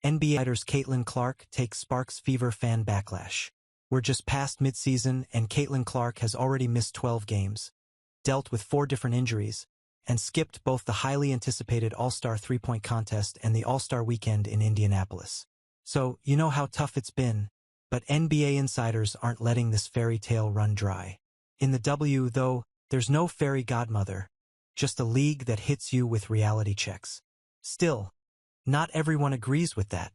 NBA writers Caitlin Clark takes Sparks Fever fan backlash. We're just past midseason and Caitlin Clark has already missed 12 games, dealt with 4 different injuries, and skipped both the highly anticipated All-Star three-point contest and the All-Star weekend in Indianapolis. So, you know how tough it's been, but NBA insiders aren't letting this fairy tale run dry. In the W, though, there's no fairy godmother, just a league that hits you with reality checks. Still, not everyone agrees with that.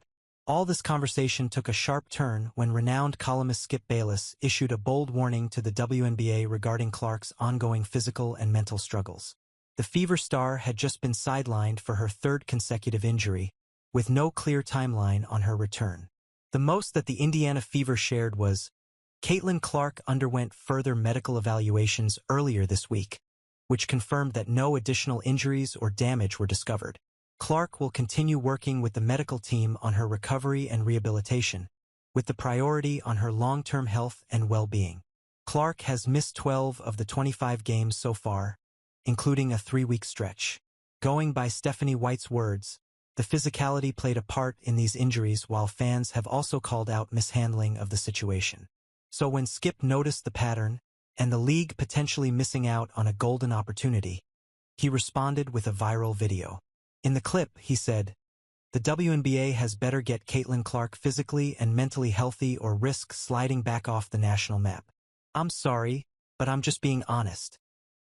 All this conversation took a sharp turn when renowned columnist Skip Bayless issued a bold warning to the WNBA regarding Clark's ongoing physical and mental struggles. The Fever star had just been sidelined for her 3rd consecutive injury, with no clear timeline on her return. The most that the Indiana Fever shared was, Caitlin Clark underwent further medical evaluations earlier this week, which confirmed that no additional injuries or damage were discovered. Clark will continue working with the medical team on her recovery and rehabilitation, with the priority on her long-term health and well-being. Clark has missed 12 of the 25 games so far, including a 3-week stretch. Going by Stephanie White's words, the physicality played a part in these injuries while fans have also called out mishandling of the situation. So when Skip noticed the pattern, and the league potentially missing out on a golden opportunity, he responded with a viral video. In the clip, he said, "The WNBA has better get Caitlin Clark physically and mentally healthy or risk sliding back off the national map. I'm sorry, but I'm just being honest.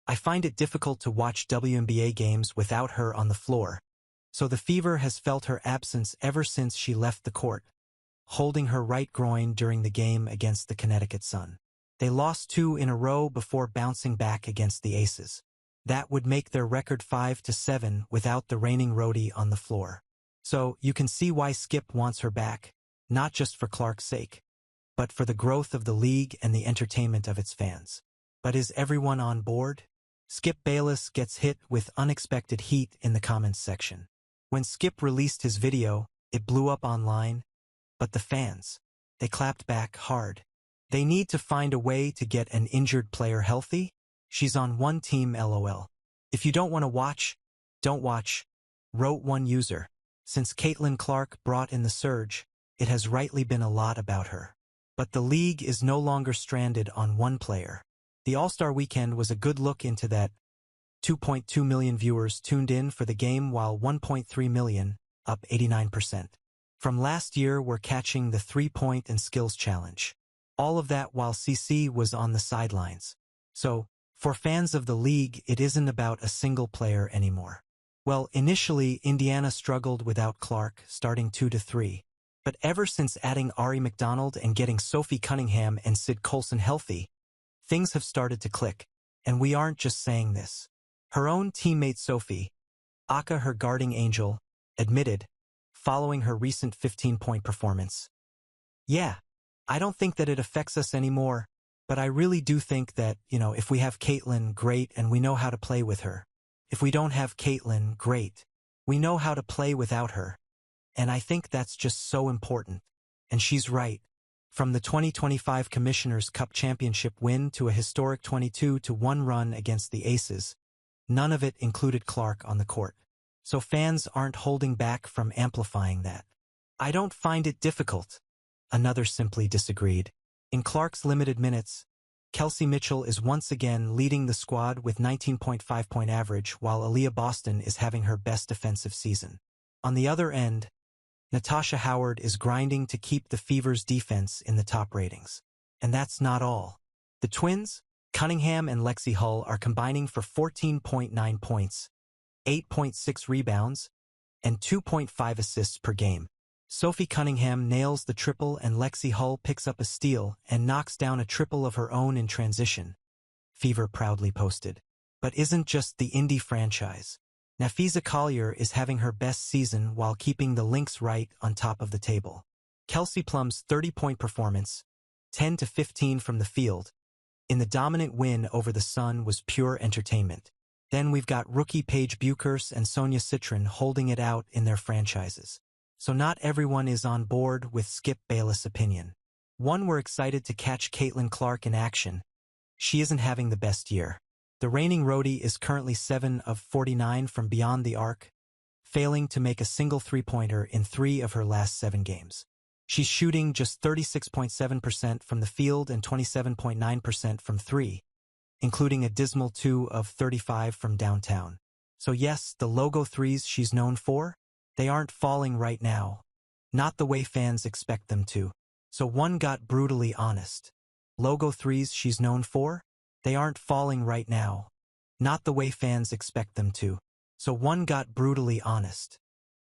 I find it difficult to watch WNBA games without her on the floor, so the Fever has felt her absence ever since she left the court, holding her right groin during the game against the Connecticut Sun. They lost 2 in a row before bouncing back against the Aces. That would make their record 5-7 without the reigning roadie on the floor. So you can see why Skip wants her back, not just for Clark's sake, but for the growth of the league and the entertainment of its fans. But is everyone on board?" Skip Bayless gets hit with unexpected heat in the comments section. When Skip released his video, it blew up online, but the fans, they clapped back hard. They need to find a way to get an injured player healthy? She's on one team, LOL. If you don't want to watch, don't watch, wrote one user. Since Caitlin Clark brought in the surge, it has rightly been a lot about her. But the league is no longer stranded on one player. The All-Star weekend was a good look into that. 2.2 million viewers tuned in for the game while 1.3 million, up 89%. From last year, we're catching the 3-point and skills challenge. All of that while CC was on the sidelines. So, for fans of the league, it isn't about a single player anymore. Well, initially, Indiana struggled without Clark, starting 2-3. But ever since adding Ari McDonald and getting Sophie Cunningham and Sid Colson healthy, things have started to click. And we aren't just saying this. Her own teammate Sophie, aka her guarding angel, admitted, following her recent 15-point performance, "Yeah, I don't think that it affects us anymore. But I really do think that, if we have Caitlin, great, and we know how to play with her. If we don't have Caitlin, great. We know how to play without her. And I think that's just so important." And she's right. From the 2025 Commissioner's Cup Championship win to a historic 22-1 run against the Aces, none of it included Clark on the court. So fans aren't holding back from amplifying that. "I don't find it difficult," another simply disagreed. In Clark's limited minutes, Kelsey Mitchell is once again leading the squad with 19.5-point average while Aaliyah Boston is having her best defensive season. On the other end, Natasha Howard is grinding to keep the Fever's defense in the top ratings. And that's not all. The twins, Cunningham and Lexi Hull, are combining for 14.9 points, 8.6 rebounds, and 2.5 assists per game. Sophie Cunningham nails the triple and Lexi Hull picks up a steal and knocks down a triple of her own in transition, Fever proudly posted. But isn't just the Indy franchise. Nafisa Collier is having her best season while keeping the Lynx right on top of the table. Kelsey Plum's 30-point performance, 10-15 from the field, in the dominant win over the Sun was pure entertainment. Then we've got rookie Paige Buchers and Sonia Citron holding it out in their franchises. So not everyone is on board with Skip Bayless' opinion. One, we're excited to catch Caitlin Clark in action. She isn't having the best year. The reigning roadie is currently 7 of 49 from beyond the arc, failing to make a single three-pointer in 3 of her last 7 games. She's shooting just 36.7% from the field and 27.9% from 3, including a dismal 2 of 35 from downtown. So yes, the logo threes she's known for, they aren't falling right now. Not the way fans expect them to. So one got brutally honest. Logo threes she's known for, they aren't falling right now. Not the way fans expect them to. So one got brutally honest.